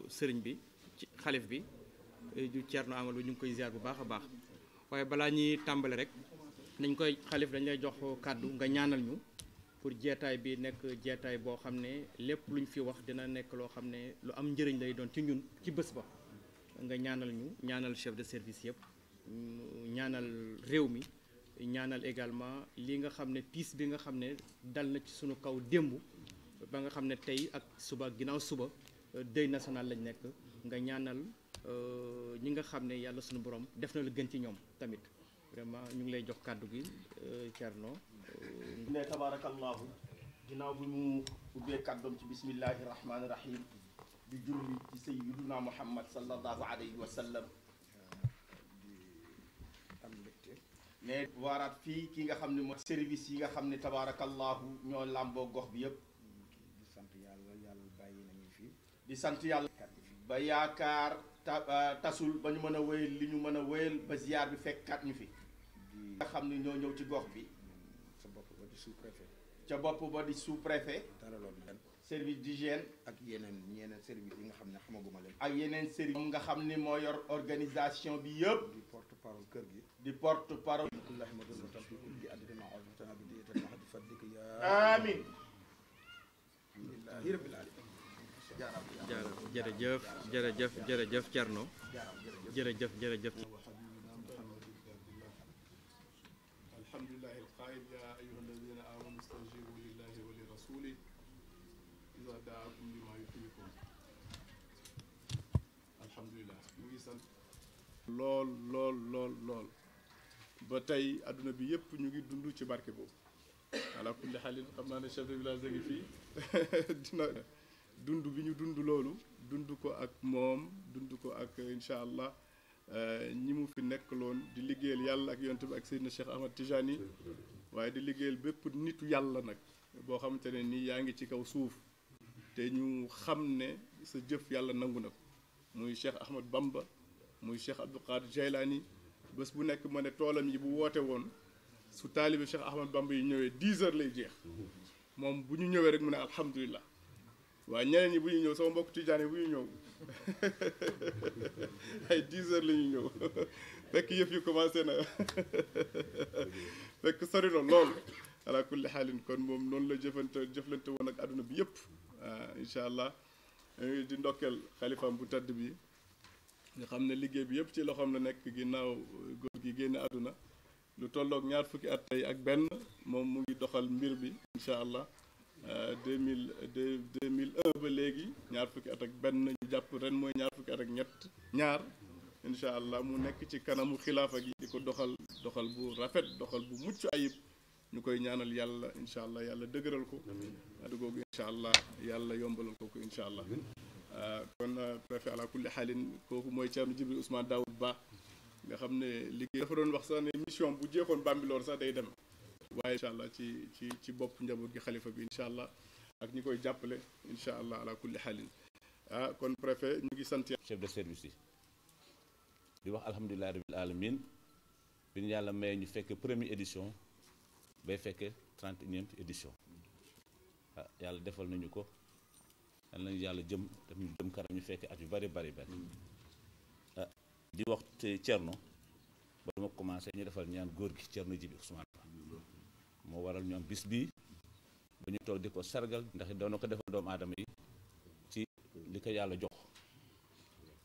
sëriñ bi ci xalif bi ju Thierno Amadou ñu ngi koy ziar bu baax a baax waaye balaa ñuy tàmbale rek nañ koy xalif dañ lay jox kàddu nga ñaanal ñu pour jeetaay bi nekk jeetaay boo xam ne lépp luñ fi wax dina nekk loo xam ne lu am njëriñ lay doon ci ñun ci bés ba nga ñaanal ñu ñaanal chef de service yëpp ñaanal réew mi ñaanal également li nga xam ne tiis bi nga xam ne dal na ci sunu kaw démb ba nga xam ne tey ak suba ginnaaw suba deuil national lañ nekk nga ñaanal ñi nga xam ne yàlla sunu borom def na lu gën ci ñoom tamit vraiment ñu ngi lay jox kàddu gi Thierno. ne tabarakallahu ginnaaw bi mu ubbee kàddoom ci bismillahi rahmaani rahim di julli ci sayyiduna muhammad sallallahu alayhi wa sallam ne waaraat fii ki nga xam ne mooy service yi nga xam ne tabarakallahu ñoo làmboo gox bi yépp di sant yàlla yàlla bàyyi nañu fi di sant yàlla ba yaakaar tasul ba ñu mën a wéyal li ñu mën a wéyal ba ziar bi fekkaat ñu fi di nga xam ne ñoo ñëw ci gox bi sa bopp ba di sous-préfet ca bopp ba di sous-préfet dalaloon leen service d'hygiène ak yeneen service yi nga xam ne xamaguma leen ak yeneen service moom nga xam ni moo yor organisation bi yëpp di porte parole kër gi di porte parole kullahi ma doon tam fi kulli addina ma'rufatan bi diyatal mahdi fadlik ya amin alhamdulillahi rabbil alamin jërëjëf jërëjëf jërëjëf Thierno jërëjëf jërëjëf alhamdulillahi alqaa'il ya ayyuha alladhina amanu istajibu lillahi wa li rasulih idha da'akum lima yuhyikum alhamdulillah mu ngi sant lool ba tey adduna bi yëpp ñu ngi dund ci barke boobu ala kulli xaalin xam naa ne chef de village a ngi fii dina dund bi ñu dund loolu dund ko ak moom dund ko ak incha allah ñi mu fi nekkaloon di liggéeyal yàlla ak yonent bi ak Seydina Cheikh Ahmad Tijani waaye di liggéeyal bépp nitu yàlla nag boo xamante ne nii yaa ngi ci kaw suuf te ñu xam ne sa jëf yàlla nangu na ko muy Cheikh Ahmad Bamba muy Cheikh Abdou Qadir Jaylani bés bu nekk ma ne toolam yi bu woote woon su taalibe Cheikh Ahmad Bamba yi ñëwee 10 heures lay jeex moom bu ñu ñëwee rek mu ne alhamdulilah waaye ñeneen ñi bu ñu ñëw sama mbokk tijaan yi bu ñu ñëw ay 10 heures la ñuy ñëw fekk yëf yi commencé na fekk sori na lool ala kulli xaalin kon moom noonu la jëflante woon ak àdduna bi yëpp incha allah di ndokkeel xalifaam bu tedd bi nga xam ne liggéey bi yëpp ci loxoom la nekk ginnaaw góor gi génn àdduna lu tolloog ñaar fukki at tey ak benn moom mu ngi doxal mbir bi incha allah 2001 ba léegi ñaar fukki at ak benn ñu jàpp ren mooy ñaar fukki at ak ñaar incha allah mu nekk ci kanamu xilaafa gi di ko doxal bu rafet doxal bu mucc ayib ñu koy ñaanal yàlla incha allah yàlla dëgëral ko addu googu incha allah yàlla yombalal ko incha allah kon préfet ala kulli xaalin kooku mooy Thierno Djibril Ousmane Daoud Ba nga xam ne liggéey dafa doon wax sax ne mission bu jeexoon Bambilor sax day dem waaye incha allah ci bopp njaboot gi xalifa bi incha allah ak ñi koy jàppale incha allah ala kulli xaalin kon préfet ñu ngi sant chef de service yi di wax alhamdulilah rabbil alamin bi ñu yàlla maye ñu fekk première édition bay fekke 31e édition yàlla defal nañu ko yal nañu yàlla def ñu jëm kanam ñu fekk at yu bari di wax Thierno ba dama commencé ñu defal ñaan góor gi Thierno Djibril Ousmane moo waral ñu am bis bii ba ñu toog di ko sargal ndax doon na ko defal doomu aadama yi ci li ko yàlla jox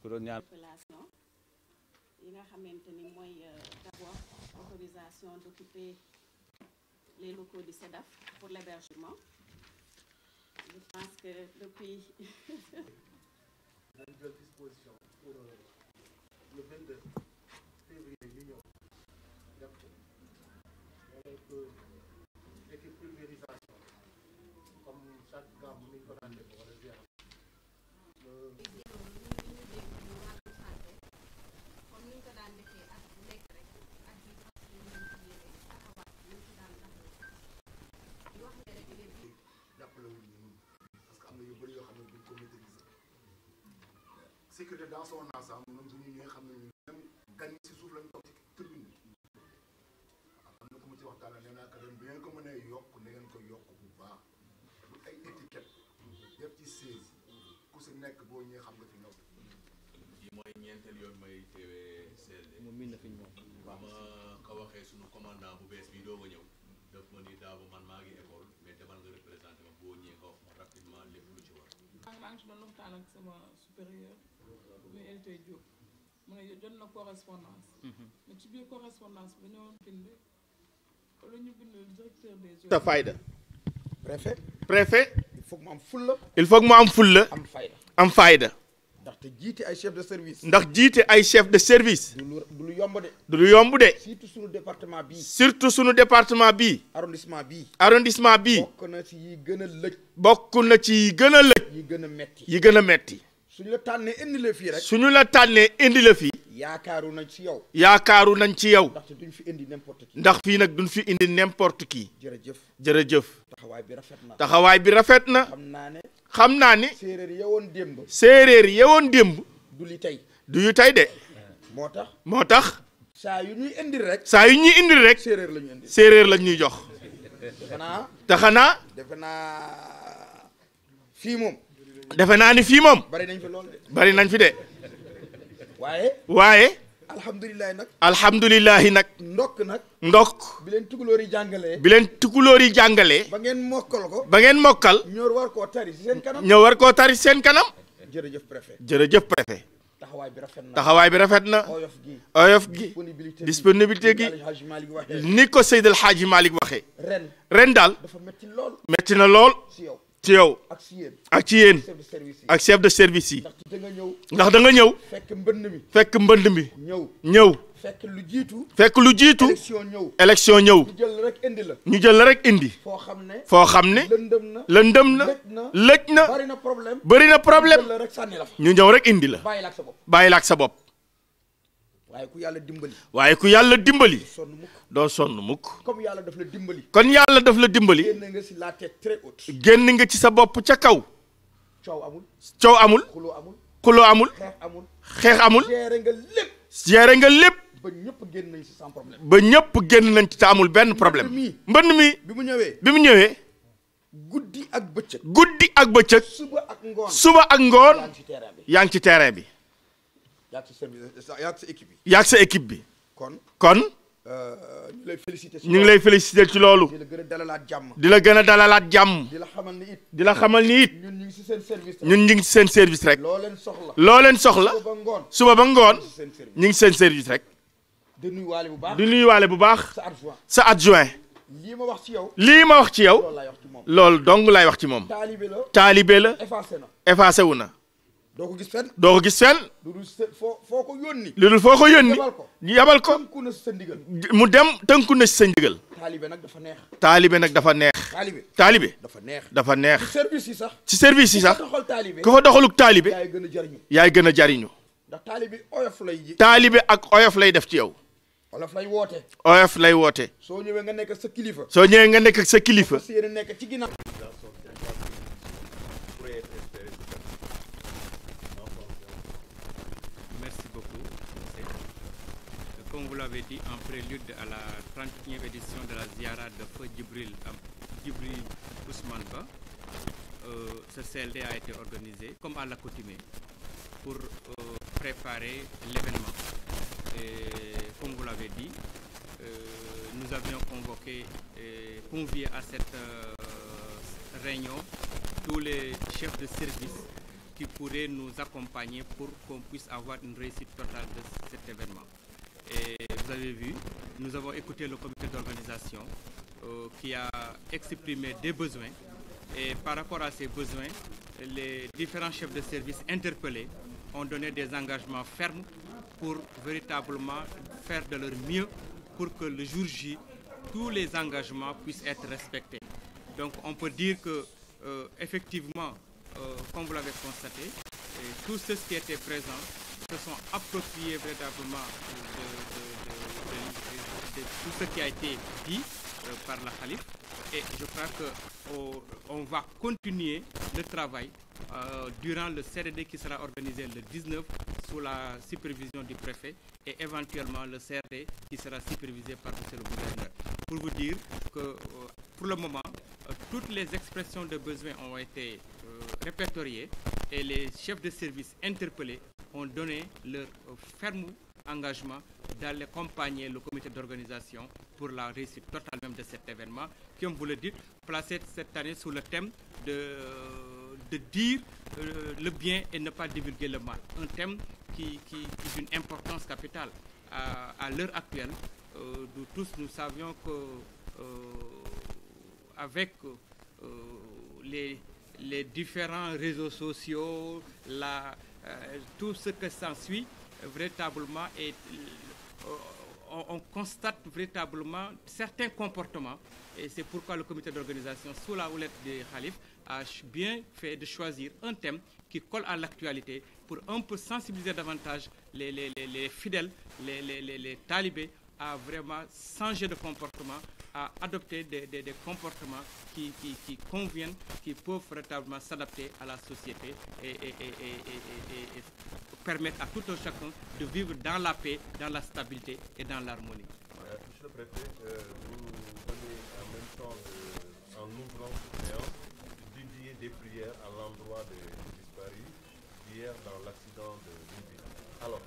ku doon ñaan population yi nga xamante ni mooy d'abord autorisation d'occuper les locaux du SEDAF pour l'hébergement. Je pense que depuis disposition pour le 22 février ñu ñëw def ko donc équipe pulvérisation comme chaque gàmmu ni ñu ko daan def wala ziar comme ni ñu ko daan defee ak bu nekk rek ak bi fas yéene taxawaat ñu ci daan taxaw di wax ne rek léegi jàppale wuñ ñu ñun parce que am na yu bëri yoo xam ne duñ ko maîtriser sécurité dans son ensemble ñoom bu ñu ñëwee xam ne même gan yi si suuf lañ toog ci tribune bi am na ku mu ci waxtaan nee naa ko ren bi ngeen ko mënee yokk na ngeen ko yokk bu baax bu ay étiquette yëpp ci 16 ku si nekk boo ñëwee xam nga fi ñëw. yi mooy ñeenteel yoon may teewee CLD. moom miin na fi ñoom. ba ma ko waxee sunu commandant bu bees bi doog a ñëw daf ma ni daaw man maa ngi école mais demal nga représenté ma boo ñëwee nga wax ma rapidement lépp lu ci war. maa ngi si doon waxtaan ak sama supérieur muy LT Diop mu ne jot na correspondance. mais ci biir correspondance bi dañoo bind wala ñu bind directeur des eaux. ta fayda. préfet il faut que mu am fulla. il faut que mu am fulla am fayda. am fayda ndaxte jiite ay chef de service. ndax jiite ay chef de service du lu yomb de. du lu yomb de surtout sunu département bii. surtout sunu département bii arrondissement bii. bokk na ci yi gën a lëj. bokk na ci yi gën a lëj yi gën a metti. yi gën a metti suñu la tànnee indi la fii rek. suñu la tànnee indi la fii yaakaaru nañ ci yow. yaakaaru nañ ci yow ndaxte duñ fi indi n'importe qui. ndax fii nag duñ fi indi n'importe qui. jërëjëf jërëjëf taxawaay bi rafet na. taxawaay bi rafet na. xam naa ne séeréer yewoon démb. séeréer yewoon démb du li tey. du yu tey de. moo tax. saa yu ñuy indil rek. saa yu ñuy indil rek. séeréer la ñu indil. séeréer la ñuy jox. defe naa fii moom. defe naa ni fii moom. bari nañ fi lool de. bari nañ fi de. waaye. alhamdulilahi nag. ndokk. bi leen tukulóor yi jàngalee. ba ngeen mokkal. ñoo war koo tari ci seen kanam. seen kanam. jërëjëf préfet. taxawaay bi rafet na. oyof gi. disponibilité gi. ni ko Seydi El Hadji Malick waxee. ren daal. metti na lool. ci yow ak ci yéen ak chef de service yi ndax da nga ñëw fekk mbënd mi ñëw fekk lu jiitu élection ñëw ñu jël la rek indi foo xam ne lëndëm na lëj na bëri na problème ñu ñëw rek indi la bàyyi la ak sa bopp waaye ku yàlla dimbali doo sonn mukk kon yàlla daf la dimbali génn nga ci sa bopp ca kaw coow amul xuloo amul xeex amul géré nga lépp ba ñëpp génn nañ ci te amul benn problème mbënd mi bi mu ñëwee guddi ak bëccëg suba ak ngoon yaa ngi ci terrain bi yaag sa équipe bi kon ñu ngi lay féliciter ci loolu di la gën a dalalaat jàmm di la xamal ni it ñun ñu ngi ci seen service rek loo leen soxla suba ba ngoon ñu ngi seen service rek di nuyuwaale bu baax sa adjoint lii ma wax ci yow loolu dong lay wax ci moom taalibe la effacé wu na doo ko gis fenn lu dul foo ko yónni yabal ko mu dem tënku na si sa ndigal taalibe nag dafa neex taalibe dafa neex ci service yi sax ku fa doxaluk taalibe yaay gën a jariñu taalibe ak oyof lay def ci yow oyof lay woote soo ñëwee nga nekk ak sa kilifa Comme vous l'avez dit, en prélude à la 31e édition de la Ziara de Feu Djibril Ousmane Ba, ce CLD a été organisé comme à l'accoutumée pour préparer l'événement. Comme vous l'avez dit, nous avions convié à cette réunion tous les chefs de service qui pourraient nous accompagner pour qu'on puisse avoir une réussite totale de cet événement. Et vous avez vu, nous avons écouté le comité d'organisation qui a exprimé des besoins. Et par rapport à ces besoins, les différents chefs de service interpellés ont donné des engagements fermes pour véritablement faire de leur mieux pour que le jour J, tous les engagements puissent être respectés. Donc on peut dire que effectivement, comme vous l'avez constaté, tous ceux qui étaient présents se sont appropriés véritablement de tout ce qui a été dit par la Khalife. Et je crois qu'on va continuer le travail durant le CRD qui sera organisé le 19 sous la supervision du préfet et éventuellement le CRD qui sera supervisé par le gouverneur. Pour vous dire que pour le moment, toutes les expressions de besoin ont été répertoriés et les chefs de service interpellés ont donné leur ferme engagement d'aller accompagner le comité d'organisation pour la réussite totale même de cet événement, qui, comme vous le dites, placé cette année sous le thème de dire le bien et ne pas divulguer le mal. Un thème qui est d'une importance capitale. À l'heure actuelle, nous tous nous savions que avec les différents réseaux sociaux, tout ce que s'ensuit, véritablement, on constate véritablement certains comportements, et c'est pourquoi le comité d'organisation, sous la houlette des khalifes, a bien fait de choisir un thème qui colle à l'actualité pour un peu sensibiliser davantage les fidèles, les talibés, à vraiment changer de comportement, à adopter des comportements qui conviennent, qui peuvent véritablement s'adapter à la société et permettre à tout un chacun de vivre dans la paix, dans la stabilité et dans l'harmonie. Monsieur le préfet, vous venez en même temps, en ouvrant cette séance, dédier des prières à l'endroit des disparus hier dans l'accident de Libye. Alors,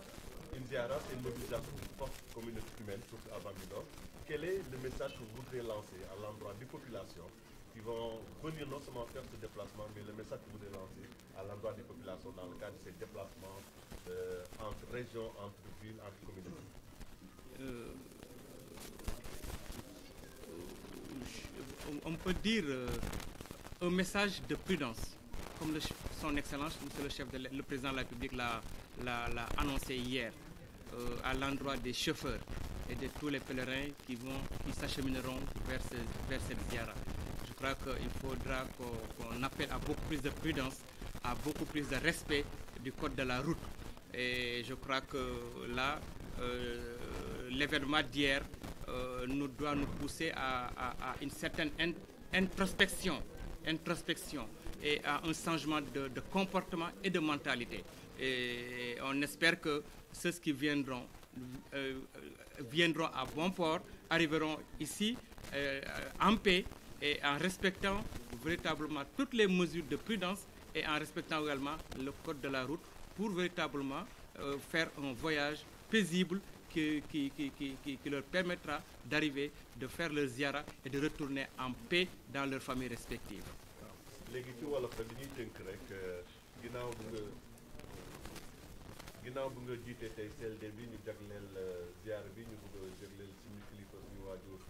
une ziara, c'est une mobilisation d'une forte communauté humaine, surtout à Bambilor. Quel est le message que vous voudrez lancer à l'endroit des populations qui vont venir non seulement faire ce déplacement, mais le message que vous voudrez lancer à l'endroit des populations dans le cadre de ces déplacements entre régions, entre villes, entre communautés? On peut dire un message de prudence, comme son Excellence, Monsieur le Président de la République l'a annoncé hier, à l'endroit des chauffeurs et de tous les pèlerins qui s'achemineront vers cette ziara. Je crois qu'il faudra qu'on appelle à beaucoup plus de prudence, à beaucoup plus de respect du code de la route. Et je crois que là, l'événement d'hier doit nous pousser à une certaine introspection et à un changement de comportement et de mentalité. Et on espère que ceux qui viendront à bon port, arriveront ici en paix et en respectant véritablement toutes les mesures de prudence et en respectant également le code de la route pour véritablement faire un voyage paisible qui leur permettra d'arriver, de faire leur ziara et de retourner en paix dans leurs familles respectives. léegi ci wolof rek dañuy tënk rek ginnaaw bu nga jiitee tey CLD bi ñu jagleel ziara bi ñu bëgg a jagleel suñu kilifa suñu waajur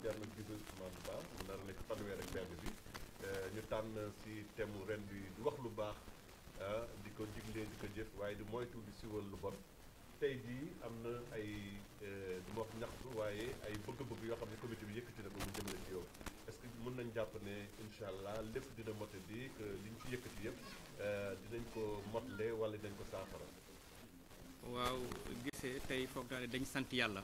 Thierno Djibril Ousmane Ba mu nar a nekk fanweer ak benn bi ñu tànn si thème ren bi di wax lu baax di ko diglee di ko jëf waaye di moytu di siwal lu bon. tey jii am na ay du ma wax ñaxtu waaye ay bëgg-bëgg yoo xam ne comité bi yëkkati na ko mu jëmale ci yow est-ce que mën nañ jàpp ne incha allah lépp dina mote di que liñ fi yëkkati yëpp dinañ ko motle wala dinañ ko saafara. waaw gisee tey foog naa ne dañ sant yàlla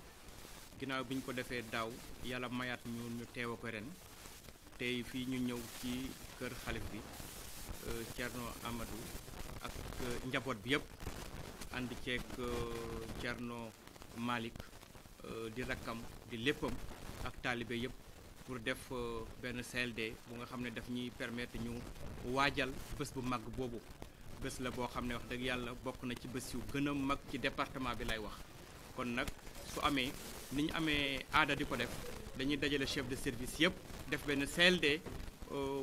ginnaaw bi ñu ko defee daaw yàlla mayaat ñu teew ko ren tey fii ñu ñëw ci kër xalif bi Thierno Amadou ak njaboot bi yëpp. ànd ceeg Thierno Malick di rakkam di léppam ak taalibe yëpp pour def benn CLD bu nga xam ne daf ñuy permettre ñu waajal bés bu mag boobu bés la boo xam ne wax dëgg yàlla bokk na ci bés yu gën a mag ci département bi lay wax. kon nag su amee ni ñu amee aada di ko def dañuy dajale chef de service yëpp def benn CLD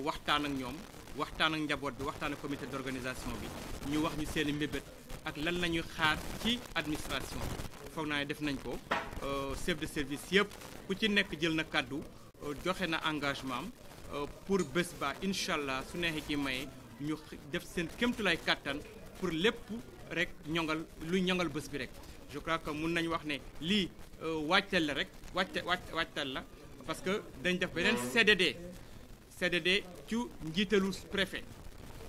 waxtaan ak ñoom waxtaan ak njaboot bi waxtaan ak comité d'organisation bi ñu wax ñu seen i mbébét ak lan la ñuy xaar ci administration foog naa ne def nañ ko chef de service yëpp ku ci nekk jël na kàddu joxe na engagement am pour bés ba incha allah su neexee ci maye ñu def seen kéemtulaay kàttan pour lépp rek luy ñongal bés bi rek. je crois que mun nañu wax ne lii waajtal la rek waajtal la parce que dañ def beneen CDD ci njiitalu préfet.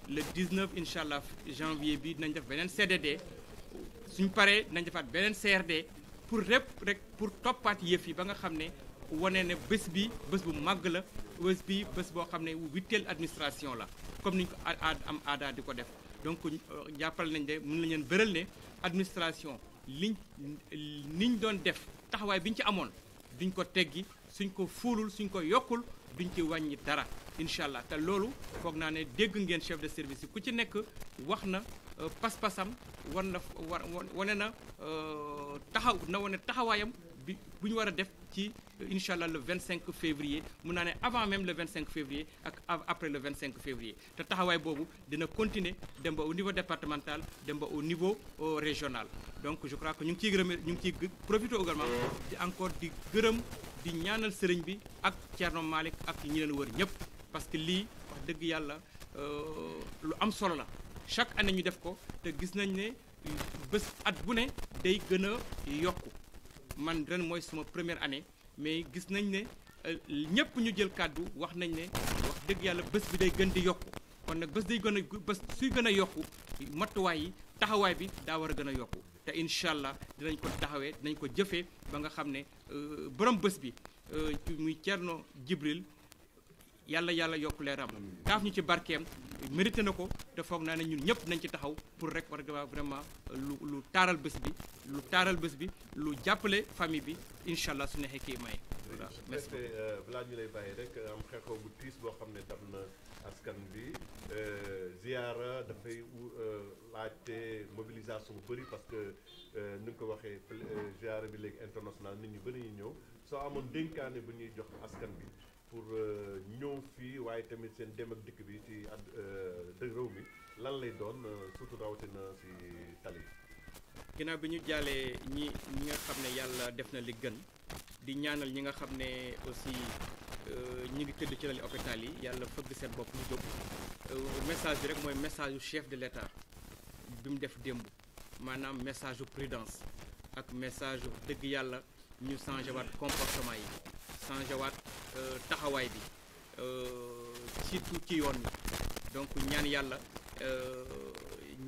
le 19 incha allah janvier bi dinañ def beneen CDD suñ paree dinañ defaat beneen CRD pour lépp rek pour toppaat yëf yi ba nga xam ne wane ne bés bi bés bu màgg la bés bi bés boo xam ne witteel administration la comme niñ ko am aada di ko def donc jàppal nañ de mën nañ leen bëral ne administration niñ doon def taxawaay bi ñu ci amoon duñ ko teggi suñ ko fuulul suñ ko yokkul duñ ci wàññi dara incha allah te loolu foog naa ne dégg ngeen chef de service yi ku ci nekk wax na pas-pasam wane na wane taxawaayam bi bu ñu war a def ci incha allah le 25 février mun naa ne avant même le 25 février ak après le 25 février te taxawaay boobu dina continuer dem ba au niveau départemental dem ba au niveau régional donc je crois que ñu ngi ciy gërëm ñu ngi ciy profité également di encore di gërëm di ñaanal sëriñ bi ak Thierno Malick ak ñi leen wër ñëpp parce que lii wax dëgg yàlla lu am solo la chaque année ñu def ko te gis nañ ne bés at bu ne day gën a yokku man ren mooy suma première année mais gis nañ ne ñëpp ñu jël kàddu wax nañ ne wax dëgg yàlla bés bi day gën di yokku kon nag bés suy gën a yokku matuwaay yi taxawaay bi daa war a gën a yokku te incha allah dinañ ko taxawee dinañ ko jëfee ba nga xam ne borom bés bi muy Thierno Djibril yàlla yokk leeram taaf ñu ci barkeem mérité na ko te foog naa ne ñun ñëpp nañ ci taxaw pour rek war nga vraiment lu taaral bés bi lu jàppale famille bi incha allah su neexee kii may. voilà merci balaa ñu lay bàyyi rek am xeexoo bu tiis boo xam ne dam na askan bi ziara dafay laajte mobilisation bu bëri parce que ni nga ko waxee ziara bi léegi international nit ñi bëri ñu ñëw soo amoon dénkaane bu ñuy jox askan bi pour ñëw fii waaye tamit seen dem ak dikk bi ci réew mi lan lay doon surtout rawatina si tali. ginnaaw bi ñu jàllee ñi nga xam ne yàlla def na li gën di ñaanal ñi nga xam ne aussi ñi ngi tëdd ci lali hôpital yi yàlla fëgg seen bopp ñu jóg message bi rek mooy message yu chef de l'État bi mu def démb maanaam message yu prudence ak message yu dëgg yàlla ñu changé waat comportement yi changé waat taxawaay bi surtout ci yoon yi donc ñaan yàlla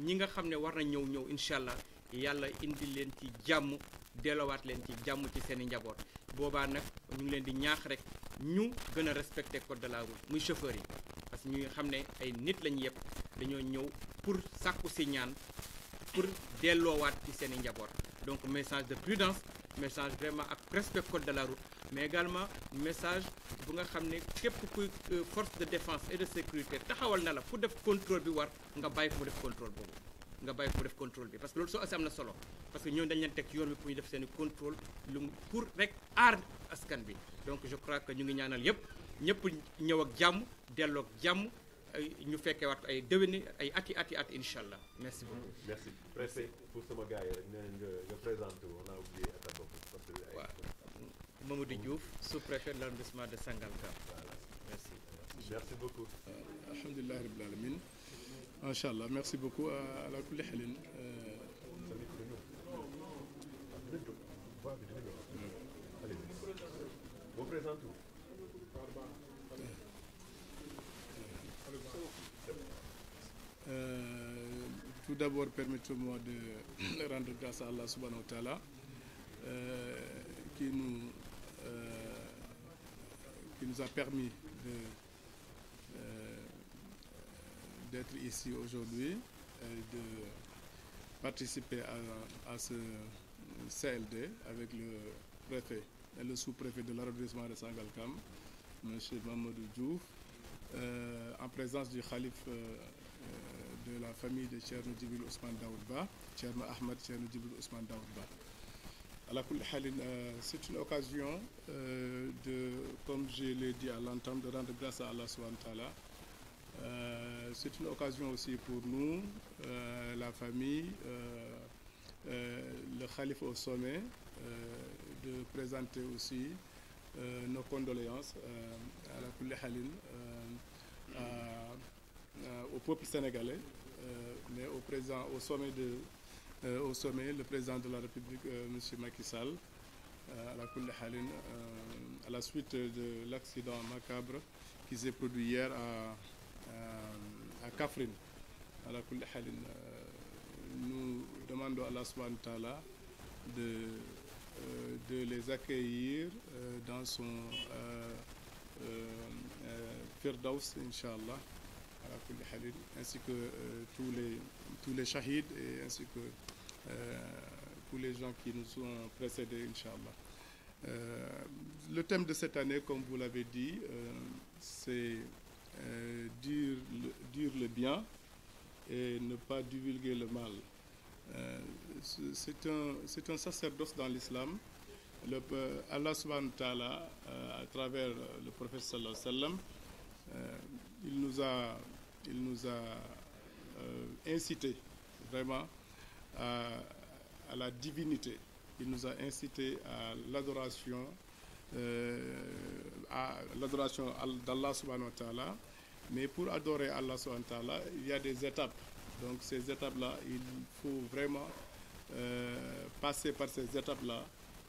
ñi nga xam ne war na ñëw incha allah yàlla indi leen ci jàmm dellowaat leen ci jàmm ci seen i njaboot boobaa nag ñu ngi leen di ñaax rek ñu gën a respecter code de la route muy chauffeur yi parce que ñu xam ne ay nit lañu yëpp dañoo ñëw pour sàkku si ñaan pour delloowaat ci seen i njaboot donc message de prudence message vraiment ak respect code de la route mais également message bu nga xam ne képp kuy force de défense et de sécurité taxawal na la pour def contrôle bi war nga bàyyi ko mu def contrôle boobu nga bàyyi ko mu def contrôle bi parce que loolu soo asi am na solo parce que ñooñu dañ leen teg ci yoon bi pour ñu def seen i contrôle pour rek aar askan bi donc je crois que ñu ngi ñaanal ñëpp ñëw ak jàmm delloo ak jàmm ñu fekkee waat ay déwéni ay ati incha allah merci beaucoup. merci préfet pour sama gars yi rek nee nga présenté wu on a oublié état boobu parce que ay. waaw Mamadou Diouf sous-préfet de l'arrondissement de Sangalkam. voilà merci. merci beaucoup. alhamdulilah rabbil alamin macha allah merci beaucoup ala kulli xalin. boo présenté wu. Tout d'abord, permettez-moi de rendre grâce à Allah subhanahu wa ta'ala qui nous a permis d'être ici aujourd'hui et de participer à ce CLD avec le préfet et le sous-préfet de l'arrondissement de Sangalkam, M. Mamadou Diouf, en présence du khalife de la famille de Thierno Djibril Ousmane Daoud Ba, Thierno Ahmed Thierno Djibril Ousmane Daoud Ba. Ala kulli halin, c'est une occasion comme je l'ai dit à l'entame, de rendre grâce à Allah subhanahu wa ta'ala. C'est une occasion aussi pour nous, la famille, le khalife au sommet, de présenter aussi nos condoléances à la kulli halin, au peuple sénégalais, mais au sommet, le président de la République, M. Macky Sall, à la suite de l'accident macabre qui s'est produit hier à Kaffrine. Nous demandons à Allah subhanahu wa ta'ala de les accueillir dans son Firdaus, Inch'Allah, ainsi que tous les shahids et ainsi que tous les gens qui nous ont précédés, Inch'Allah. Le thème de cette année, comme vous l'avez dit, c'est dire le bien et ne pas divulguer le mal. C'est un sacerdoce dans l'islam. Allah subhanahu wa ta'ala, à travers le prophète sallallahu alayhi wa sallam, il nous a incité vraiment à la divinité. Il nous a incité à l'adoration d'Allah subhanahu wa ta'ala. Mais pour adorer Allah subhanahu wa ta'ala, il y a des étapes. Donc ces étapes-là, il faut vraiment passer par ces étapes-là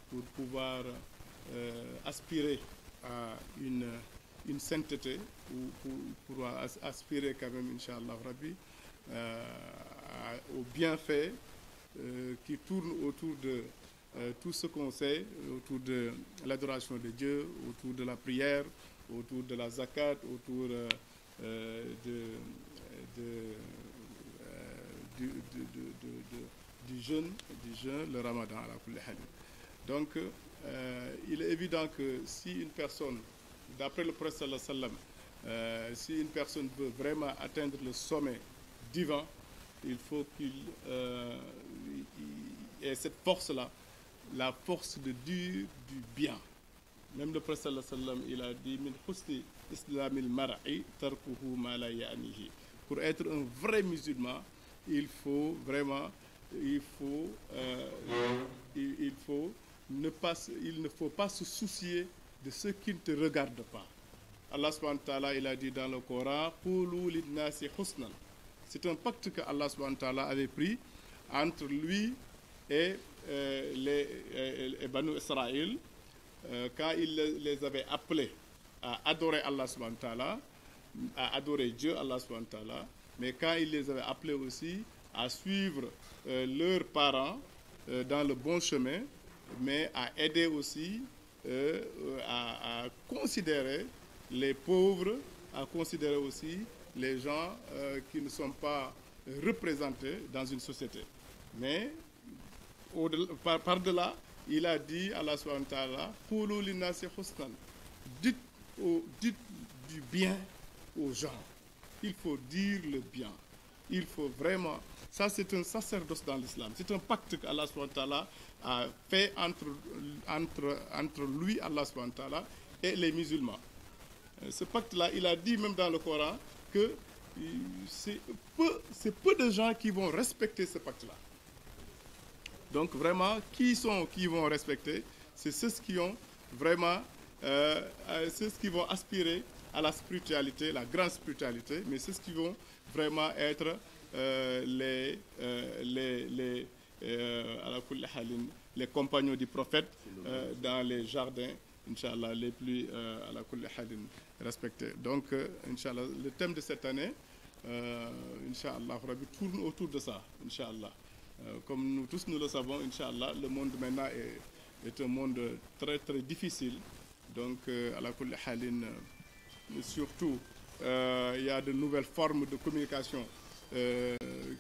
pour pouvoir aspirer à une sainteté, ou pour aspirer quand même, Inch'Allah Rabbi, au bienfait qui tourne autour de tout ce qu'on sait, autour de l'adoration de Dieu, autour de la prière, autour de la zakat, autour du jeûne, le ramadan, à la kulli hal. Donc, il est évident que si une personne, d'après le prophète sallallahu alayhi wa sallam, si une personne veut vraiment atteindre le sommet divin, il faut qu'il ait cette force-là, la force de dire du bien. Même le prophète sallallahu alayhi wa sallam, il a dit min husni islamil mar'i tarkuhu ma la ya'nihi. Pour être un vrai musulman, il faut vraiment, il ne faut pas se soucier de ce qui ne te regarde pas. Allah subhanahu wa ta'ala, il a dit dans le Coran, qulu lin-nasi husnan. C'est un pacte que Allah subhanahu wa ta'ala avait pris entre lui et les Banu Israël, quand il les avait appelés à adorer Allah subhanahu wa ta'ala, à adorer Dieu, Allah subhanahu wa ta'ala, mais quand il les avait appelés aussi à suivre leurs parents dans le bon chemin, mais à aider aussi à considérer les pauvres, à considérer aussi les gens qui ne sont pas représentés dans une société. Mais par-delà, il a dit à Allah subhanahu wa ta'ala, qulu linnasi husnan. Dites du bien aux gens. Il faut dire le bien. Il faut vraiment... Ça, c'est un sacerdoce dans l'islam. C'est un pacte qu'Allah subhanahu wa ta'ala a fait entre lui, Allah subhanahu wa ta'ala, et les musulmans. Ce pacte-là, il a dit même dans le Coran que c'est peu de gens qui vont respecter ce pacte-là. Donc vraiment, qui vont respecter? C'est ceux qui ont vraiment, ceux qui vont aspirer à la spiritualité, la grande spiritualité, mais ceux qui vont vraiment être les compagnons du prophète dans les jardins, Inch'Allah, les plus respectés. Donc, Inch'Allah, le thème de cette année, Inch'Allah, tourne autour de ça, Inch'Allah. Comme nous tous nous le savons, Inch'Allah, le monde maintenant est un monde très très difficile. Donc, à la kulli halin, surtout, il y a de nouvelles formes de communication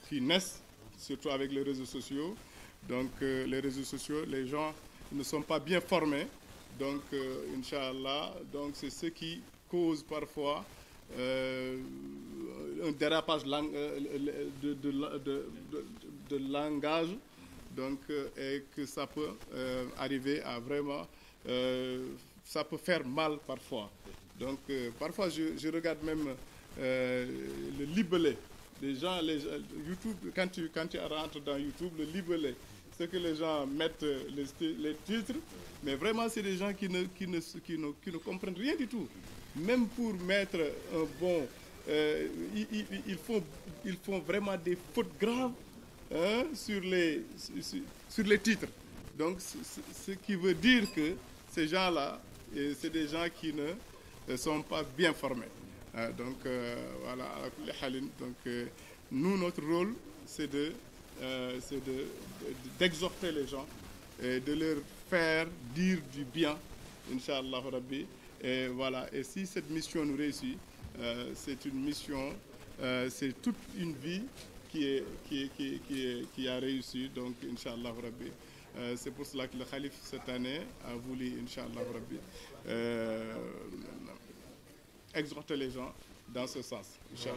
qui naissent, surtout avec les réseaux sociaux. Donc, les réseaux sociaux, les gens ne sont pas bien formés. Donc, Inch'Allah, donc c'est ce qui cause parfois un dérapage de langage, donc, et que ça peut arriver à vraiment, ça peut faire mal parfois. Donc, parfois, je regarde même le libellé. Les gens, YouTube, quand tu rentres dans YouTube, le libellé, ce que les gens mettent les titres, mais vraiment, c'est des gens qui ne comprennent rien du tout. Même pour mettre un bon... ils font vraiment des fautes graves sur les titres. Donc, ce qui veut dire que ces gens-là, c'est des gens qui ne sont pas bien formés. Donc, voilà. Donc, nous, notre rôle, c'est d'exhorter les gens et de leur faire dire du bien, Inch'Allah Rabbi. Et voilà. Et si cette mission nous réussit, c'est une mission, c'est toute une vie qui a réussi. Donc, Inch'Allah Rabbi. C'est pour cela que le Khalif cette année a voulu, Inch'Allah Rabbi, exhorter les gens dans ce sens. Inch'Allah.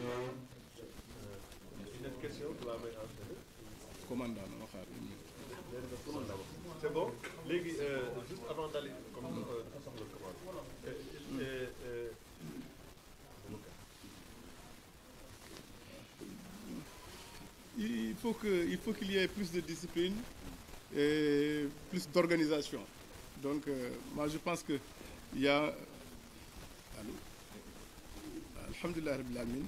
Une question pour la main enchaînée. Commandant, non, c'est bon. Légui, juste avant d'aller comme le commandant. Il faut qu'il y ait plus de discipline et plus d'organisation. Donc, moi, je pense que il y a... Allô? Alhamdulillah Rabbil Alamin.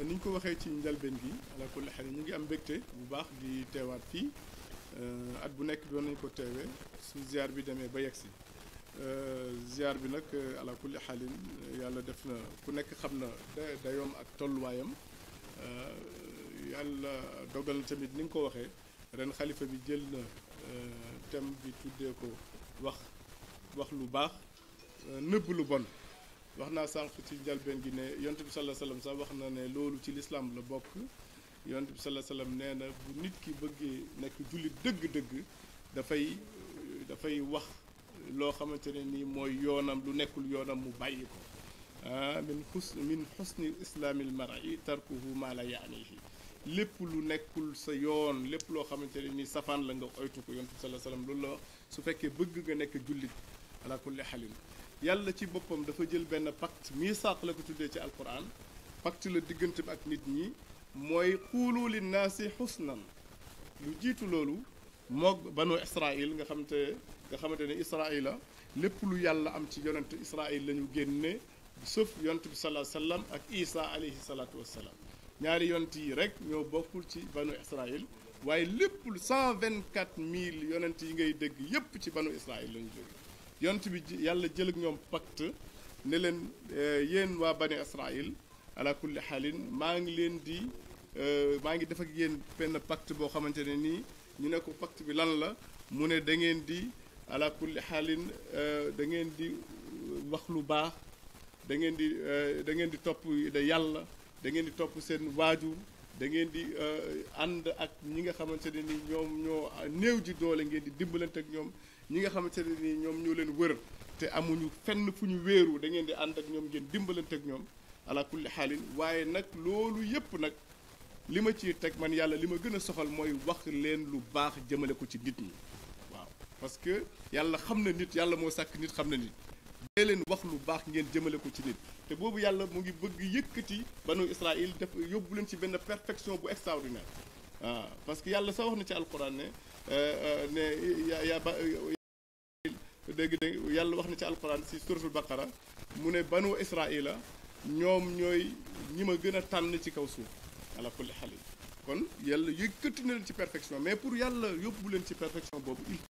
Ni ñu ko waxee ci njëlbeen gi ala kulli xel ñu ngi am mbégte bu baax di teewaat fii at bu nekk doon nañu ko teewee su ziar bi demee ba yegsi ziar bi nag ala kulli xaalin yàlla def na ku nekk xam na dayoom ak tolluwaayam yàlla dogal tamit ni nga ko waxee ren xalifa bi jël na thème bi tuddee ko wax lu baax nëbb lu bon. wax naa sànq ci njalbeen gi ne yonent bi sallallahu alayhi wasallam sax wax na ne loolu ci lislaam la bokk yonent bi sallallahu alayhi wasallam nee na bu nit ki bëggee nekk jullit dëgg-dëgg dafay wax loo xamante ne nii mooy yoonam lu nekkul yoonam mu bàyyi ko min xusni islaamil mar'i tarkuhu ma la yaanihi lépp lu nekkul sa yoon lépp loo xamante ne nii safaan la nga oytu ko yonent bi sallallahu alayhi wasallam loolu la wax su fekkee bëgg nga nekk jullit ala kulli xalin yàlla ci boppam dafa jël benn pacte misaaq la ko tuddee ci alquran pacte la diggante bi ak nit ñi mooy xuulu linnaasi xusnan lu jiitu loolu moog banu israil nga xamante ne israila lépp lu yàlla am ci yonent israil la ñu génne sauf yonent bi sallallahu alayhi wasallam ak isa alayhi salaatu wassalaam ñaari yonent yi rek ñoo bokkul ci banu israil waaye lépp 124 000 yonent yi ngay dégg yépp ci banu israil la ñu jóge yonent bi yàlla jël ak ñoom pacte ne leen yéen waa bani israil ala kulli xaalin maa ngi def ak yéen benn pacte boo xamante ne nii ñu ne ko pacte bi lan la mu ne da ngeen di ala kulli xaalin da ngeen di wax lu baax da ngeen di topp yàlla da ngeen di topp seen waajur da ngeen di ànd ak ñi nga xamante ne ni ñoom ñoo néew ji doole ngeen di dimbalante ak ñoom ñi nga xamante ne ni ñoom ñoo leen wër te amuñu fenn fu ñu wéeru da ngeen di ànd ak ñoom ngeen dimbalante ak ñoom ala kulli xaalin waaye nag loolu yépp nag li ma ciy teg man yàlla li ma gën a soxal mooy wax leen lu baax jëmale ko ci nit ñi waaw parce que yàlla xam na nit yàlla moo sàkk nit xam na nit dee leen wax lu baax ngeen jëmale ko ci nit te boobu yàlla mu ngi bëgg yëkkati banu Israël def yóbbu leen ci benn perfection bu extraordinaire waaw parce que yàlla sax wax na ci alquran ne dégg yàlla wax na ci alquran si suratul baqara mu ne banu Israëla ñoom ñooy ñi ma gën a tànn ci kaw suuf ala kulli xalin kon yàlla yëkkati na leen ci perfection mais pour yàlla yóbbu leen ci perfection boobu